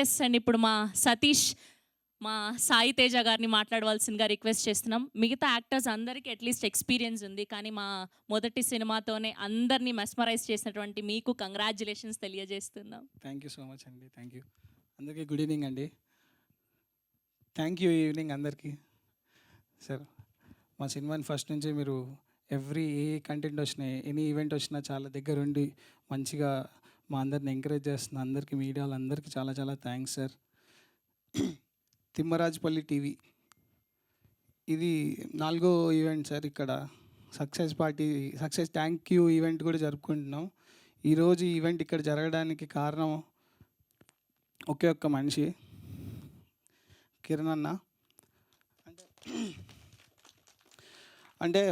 Yes అండి. ఇప్పుడు మా సతీష్, మా సాయి తేజ గారిని మాట్లాడవలసిందిగా రిక్వెస్ట్ చేస్తున్నాం. మిగతా యాక్టర్స్ అందరికీ అట్లీస్ట్ ఎక్స్పీరియన్స్ ఉంది. కానీ మా మొదటి సినిమాతోనే అందరినీ మెస్మరైజ్ చేసినటువంటి మీకు కంగ్రాచ్యులేషన్స్ తెలియజేస్తున్నాం. థ్యాంక్ యూ సో మచ్ అండి. Thank you. అందరికీ గుడ్ ఈవినింగ్ అండి. థ్యాంక్ యూ ఈవినింగ్ అందరికీ. సార్, మా సినిమాని ఫస్ట్ నుంచి మీరు ఏ కంటెంట్ వచ్చినా, ఎనీ ఈవెంట్ వచ్చినా చాలా దగ్గరుండి మంచిగా మా అందరిని ఎంకరేజ్ చేస్తున్న అందరికీ, మీడియా వాళ్ళందరికీ చాలా చాలా థ్యాంక్స్ సార్. తిమ్మరాజుపల్లి టీవీ ఇది 4వ ఈవెంట్ సార్. ఇక్కడ సక్సెస్ థ్యాంక్ యూ ఈవెంట్ కూడా జరుపుకుంటున్నాం. ఈరోజు ఈ ఈవెంట్ ఇక్కడ జరగడానికి కారణం ఒకే ఒక్క మనిషి, కిరణ్ అన్న. అంటే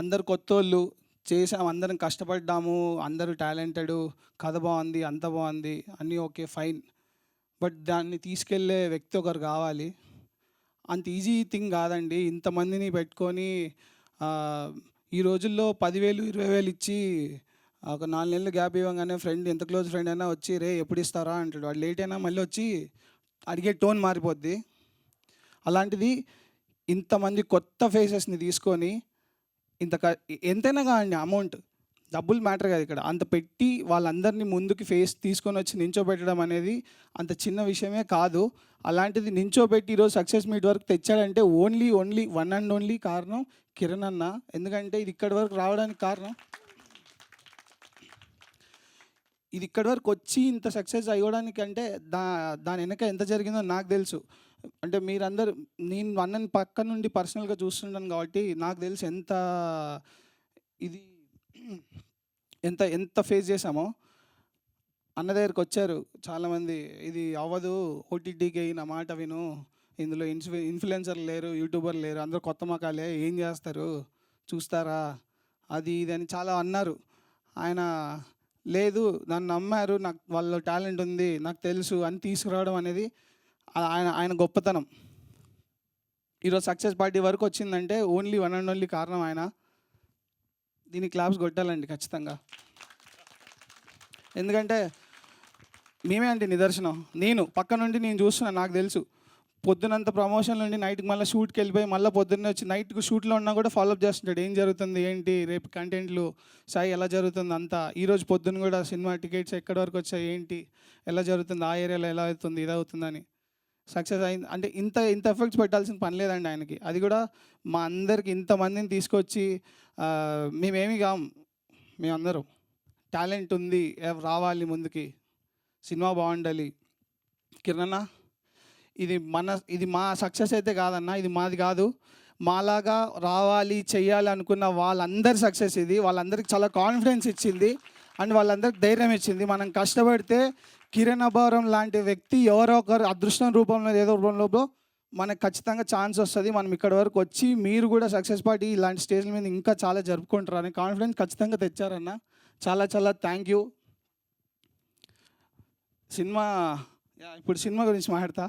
అందరు కొత్తోళ్ళు చేసాము, అందరం కష్టపడ్డాము, అందరూ టాలెంటెడ్, కథ బాగుంది, అంత బాగుంది, అన్నీ ఓకే ఫైన్. బట్ దాన్ని తీసుకెళ్ళే వ్యక్తి ఒకరు కావాలి. అంత ఈజీ థింగ్ కాదండి. ఇంతమందిని పెట్టుకొని ఈ రోజుల్లో 10,000 20,000 ఇచ్చి ఒక 4 నెలలు గ్యాప్ ఇవ్వగానే ఫ్రెండ్, ఎంత క్లోజ్ ఫ్రెండ్ అయినా వచ్చి రే ఎప్పుడు ఇస్తారా అంటాడు. వాడు లేట్ అయినా మళ్ళీ వచ్చి అడిగే టోన్ మారిపోద్ది. అలాంటిది ఇంతమంది కొత్త ఫేసెస్ని తీసుకొని ఎంతైనా కానీ అమౌంట్, డబ్బులు మ్యాటర్ కాదు ఇక్కడ. అంత పెట్టి వాళ్ళందరినీ ముందుకి ఫేస్ తీసుకొని వచ్చి నించోబెట్టడం అనేది అంత చిన్న విషయమే కాదు. అలాంటిది నించోబెట్టి ఈరోజు సక్సెస్ మీట్ వరకు తెచ్చాడంటే ఓన్లీ వన్ అండ్ ఓన్లీ కారణం కిరణ్ అన్న. ఎందుకంటే ఇది ఇక్కడి వరకు రావడానికి కారణం, ఇది ఇక్కడి వరకు వచ్చి ఇంత సక్సెస్ అయ్యడానికి అంటే దాని వెనక ఎంత జరిగిందో నాకు తెలుసు. అంటే మీరందరూ, నేను అన్నని పక్క నుండి పర్సనల్గా చూస్తుంటాను కాబట్టి నాకు తెలుసు ఎంత ఫేస్ చేశామో. అన్న దగ్గరికి వచ్చారు చాలామంది, ఇది అవ్వదు, ఓటీటీకి నా మాట విను, ఇందులో ఇన్ఫ్లుయెన్సర్లు లేరు, యూట్యూబర్లు లేరు, అందరూ కొత్త మకాలే, ఏం చేస్తారు చూస్తారా, అది ఇది అని చాలా అన్నారు. ఆయన లేదు, నన్ను నమ్మారు, నాకు వాళ్ళ టాలెంట్ ఉంది, నాకు తెలుసు అని తీసుకురావడం అనేది ఆయన గొప్పతనం. ఈరోజు సక్సెస్ పార్టీ వరకు వచ్చిందంటే వన్ అండ్ ఓన్లీ కారణం ఆయన. దీనికి క్లాప్స్ కొట్టాలండి ఖచ్చితంగా. ఎందుకంటే మేమే అంటే నిదర్శనం. నేను పక్క నుండి నేను చూస్తున్నాను, నాకు తెలుసు. పొద్దునంత ప్రమోషన్ నుండి నైట్కి మళ్ళీ షూట్కి వెళ్ళిపోయి మళ్ళీ పొద్దున్నే వచ్చి నైట్కి షూట్లో ఉన్నా కూడా ఫాలోఅప్ చేస్తుంటాడు. ఏం జరుగుతుంది, ఏంటి, రేపు కంటెంట్లు సాయి ఎలా జరుగుతుంది అంతా. ఈరోజు పొద్దున్న కూడా సినిమా టికెట్స్ ఎక్కడి వరకు వచ్చాయి, ఏంటి, ఎలా జరుగుతుంది, ఆ ఏరియాలో ఎలా అవుతుంది, ఇది అవుతుందని. సక్సెస్ అయింది అంటే ఇంత ఎఫెక్ట్స్ పెట్టాల్సిన పని లేదండి ఆయనకి. అది కూడా మా అందరికి ఇంతమందిని తీసుకొచ్చి మేమేమి కాం, మేమందరం టాలెంట్ ఉంది, రావాలి ముందుకి, సినిమా బాగుండాలి. కిరణ్, ఇది మా సక్సెస్ అయితే కాదన్నా, ఇది మాది కాదు. మాలాగా రావాలి చెయ్యాలి అనుకున్న వాళ్ళందరి సక్సెస్ ఇది. వాళ్ళందరికీ చాలా కాన్ఫిడెన్స్ ఇచ్చింది అండ్ వాళ్ళందరికి ధైర్యం ఇచ్చింది. మనం కష్టపడితే కిరణ్ అభారం లాంటి వ్యక్తి ఎవరో ఒకరు అదృష్టం రూపంలో ఏదో రూపంలో మనకు ఖచ్చితంగా ఛాన్స్ వస్తుంది. మనం ఇక్కడి వరకు వచ్చి మీరు కూడా సక్సెస్ పార్టీ ఇలాంటి స్టేజ్ల మీద ఇంకా చాలా జరుపుకుంటారు అని కాన్ఫిడెన్స్ ఖచ్చితంగా తెచ్చారన్న. చాలా చాలా థ్యాంక్ యూ. ఇప్పుడు సినిమా గురించి మాట్లాడతా.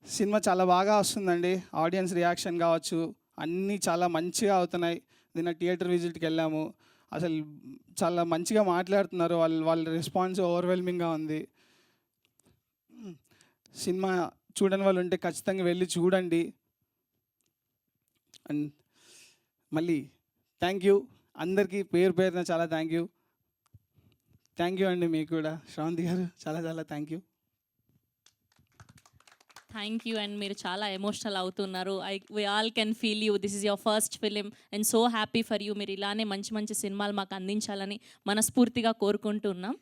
సినిమా చాలా బాగా వస్తుందండి. ఆడియన్స్ రియాక్షన్ కావచ్చు, అన్నీ చాలా మంచిగా అవుతున్నాయి. నిన్న థియేటర్ విజిట్కి వెళ్ళాము, అసలు చాలా మంచిగా మాట్లాడుతున్నారు. వాళ్ళ రెస్పాన్స్ ఓవర్వెల్మింగ్గా ఉంది. సినిమా చూడని వాళ్ళు ఉంటే ఖచ్చితంగా వెళ్ళి చూడండి. అండ్ మళ్ళీ థ్యాంక్ యూ అందరికీ, పేరున చాలా థ్యాంక్ యూ అండి. మీకు కూడా శ్రావంతి గారు చాలా చాలా thank you. Thank you. And మీరు చాలా ఎమోషనల్ అవుతున్నారు. We all can feel you. This is your first film and so happy for you. మీరు ఇలానే మంచి మంచి సినిమాలు మాకు అందించాలని మనస్ఫూర్తిగా కోరుకుంటున్నాం.